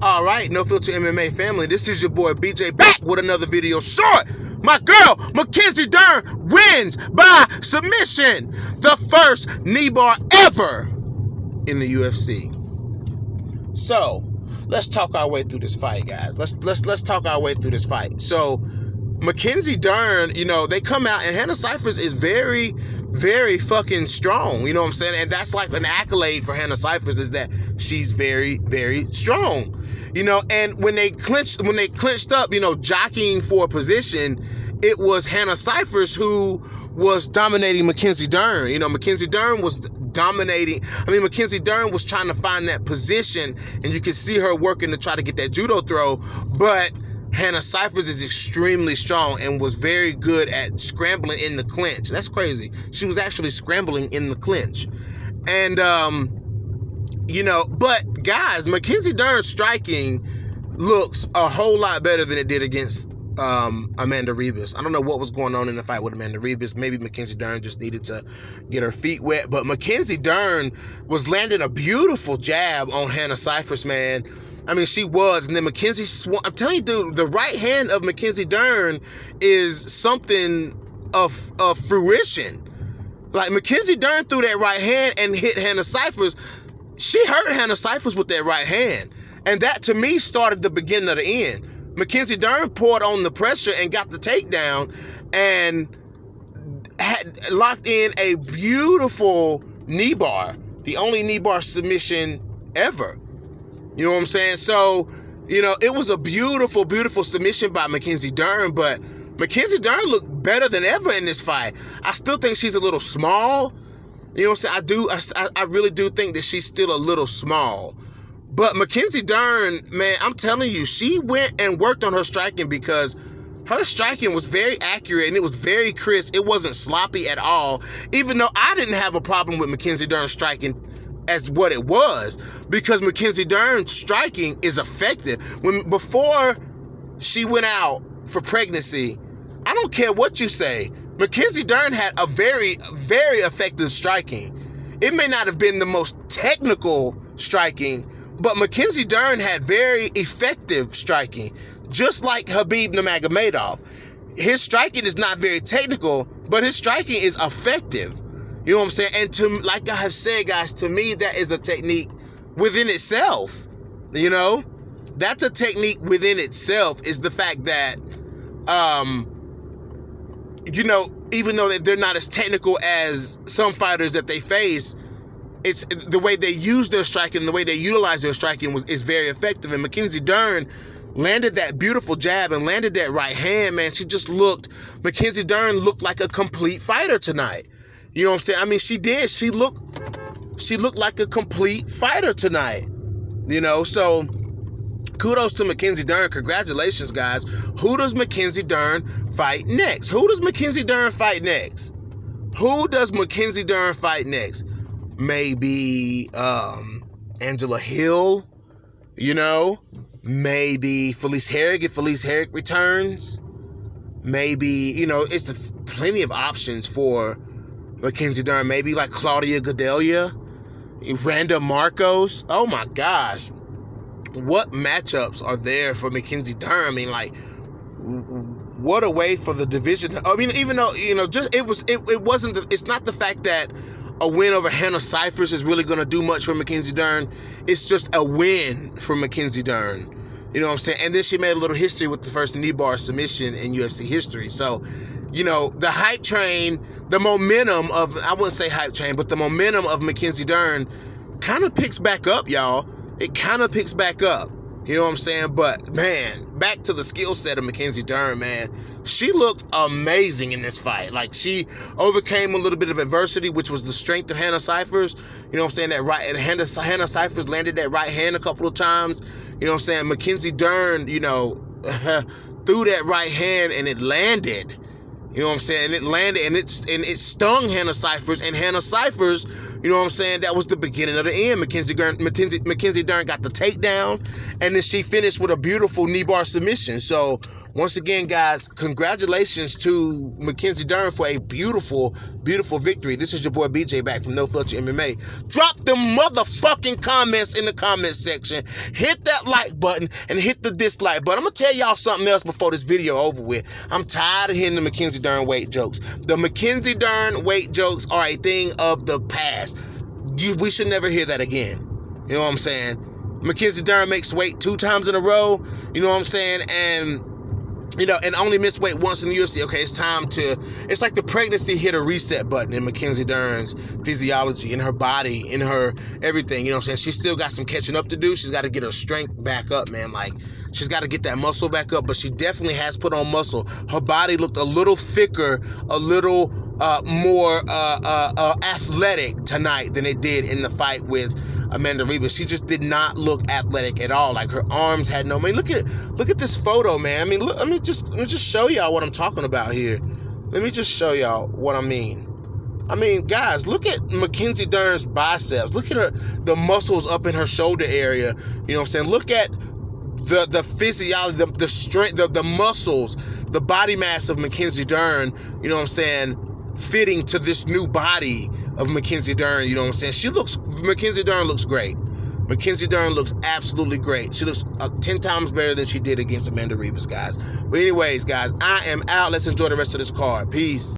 All right, No Filter MMA family, this is your boy BJ back with another video short. My girl, Mackenzie Dern, wins by submission. The first knee bar ever in the UFC. So, let's talk our way through this fight, guys. Let's talk our way through this fight. So, Mackenzie Dern, they come out, and Hannah Cifers is very, very fucking strong. You know what I'm saying? And that's like an accolade for Hannah Cifers, is that she's very, very strong. And when they clinched up, jockeying for a position, it was Hannah Cifers who was dominating Mackenzie Dern. Mackenzie Dern was dominating. Mackenzie Dern was trying to find that position, and you could see her working to try to get that judo throw, but Hannah Cifers is extremely strong and was very good at scrambling in the clinch. That's crazy. She was actually scrambling in the clinch. And, but guys, Mackenzie Dern's striking looks a whole lot better than it did against Amanda Ribas. I don't know what was going on in the fight with Amanda Ribas. Maybe Mackenzie Dern just needed to get her feet wet. But Mackenzie Dern was landing a beautiful jab on Hannah Cifers, man. She was. And then Mackenzie swung. I'm telling you, dude, the right hand of Mackenzie Dern is something of fruition. Like, Mackenzie Dern threw that right hand and hit Hannah Cifers. She hurt Hannah Cifers with that right hand. And that, to me, started the beginning of the end. Mackenzie Dern poured on the pressure and got the takedown and had locked in a beautiful knee bar. The only knee bar submission ever. You know what I'm saying? So, it was a beautiful, beautiful submission by Mackenzie Dern, but Mackenzie Dern looked better than ever in this fight. I still think she's a little small. You know what I'm saying? I really do think that she's still a little small. But Mackenzie Dern, man, I'm telling you, she went and worked on her striking, because her striking was very accurate and it was very crisp. It wasn't sloppy at all, even though I didn't have a problem with Mackenzie Dern striking as what it was, because Mackenzie Dern's striking is effective. Before she went out for pregnancy, I don't care what you say, Mackenzie Dern had a very, very effective striking. It may not have been the most technical striking, but Mackenzie Dern had very effective striking, just like Khabib Nurmagomedov. His striking is not very technical, but his striking is effective. You know what I'm saying? And like I have said, guys, to me, that is a technique within itself. That's a technique within itself, is the fact that, even though they're not as technical as some fighters that they face, it's the way they use their striking, the way they utilize their striking is very effective. And Mackenzie Dern landed that beautiful jab and landed that right hand, man. Mackenzie Dern looked like a complete fighter tonight. You know what I'm saying? She did. She looked like a complete fighter tonight. So kudos to Mackenzie Dern. Congratulations, guys. Who does Mackenzie Dern fight next? Who does Mackenzie Dern fight next? Maybe Angela Hill, maybe Felice Herrig if Felice Herrig returns. Maybe, it's plenty of options for Mackenzie Dern. Maybe like Claudia Gadelha, Randa Marcos. Oh my gosh. What matchups are there for Mackenzie Dern? What a way for the division. Even though, it's not the fact that a win over Hannah Cifers is really going to do much for Mackenzie Dern. It's just a win for Mackenzie Dern. You know what I'm saying? And then she made a little history with the first knee bar submission in UFC history. So, the hype train, the momentum of, I wouldn't say hype train, but the momentum of Mackenzie Dern kind of picks back up, y'all. It kind of picks back up. You know what I'm saying? But, man, back to the skill set of Mackenzie Dern, man. She looked amazing in this fight. Like, she overcame a little bit of adversity, which was the strength of Hannah Cifers. You know what I'm saying? Hannah Cifers landed that right hand a couple of times. You know what I'm saying? Mackenzie Dern, threw that right hand and it landed. You know what I'm saying? And it landed and it stung Hannah Cifers. And Hannah Cifers, you know what I'm saying, that was the beginning of the end. Mackenzie Dern got the takedown, and then she finished with a beautiful knee bar submission. So once again, guys, congratulations to Mackenzie Dern for a beautiful, beautiful victory. This is your boy BJ back from No Filter MMA. Drop the motherfucking comments in the comment section. Hit that like button and hit the dislike button. I'm going to tell y'all something else before this video over with. I'm tired of hearing the Mackenzie Dern weight jokes. The Mackenzie Dern weight jokes are a thing of the past. We should never hear that again. You know what I'm saying? Mackenzie Dern makes weight 2 times in a row. You know what I'm saying? And and only missed weight once in the UFC. Okay, it's time to, it's like the pregnancy hit a reset button in Mackenzie Dern's physiology, in her body, in her everything. You know what I'm saying? She's still got some catching up to do. She's got to get her strength back up, man. Like, she's got to get that muscle back up, but she definitely has put on muscle. Her body looked a little thicker, a little more athletic tonight than it did in the fight with Amanda Ribas. She just did not look athletic at all. Like, her arms had no, I mean, look at this photo, man. I mean, look, let me just show y'all what I'm talking about here. Let me just show y'all what I mean. I mean, guys, look at Mackenzie Dern's biceps. Look at the muscles up in her shoulder area. You know what I'm saying? Look at the physiology, the strength, the muscles, the body mass of Mackenzie Dern, you know what I'm saying, fitting to this new body of Mackenzie Dern. You know what I'm saying? Mackenzie Dern looks great. Mackenzie Dern looks absolutely great. She looks 10 times better than she did against Amanda Ribas, guys. But anyways, guys, I am out. Let's enjoy the rest of this card. Peace.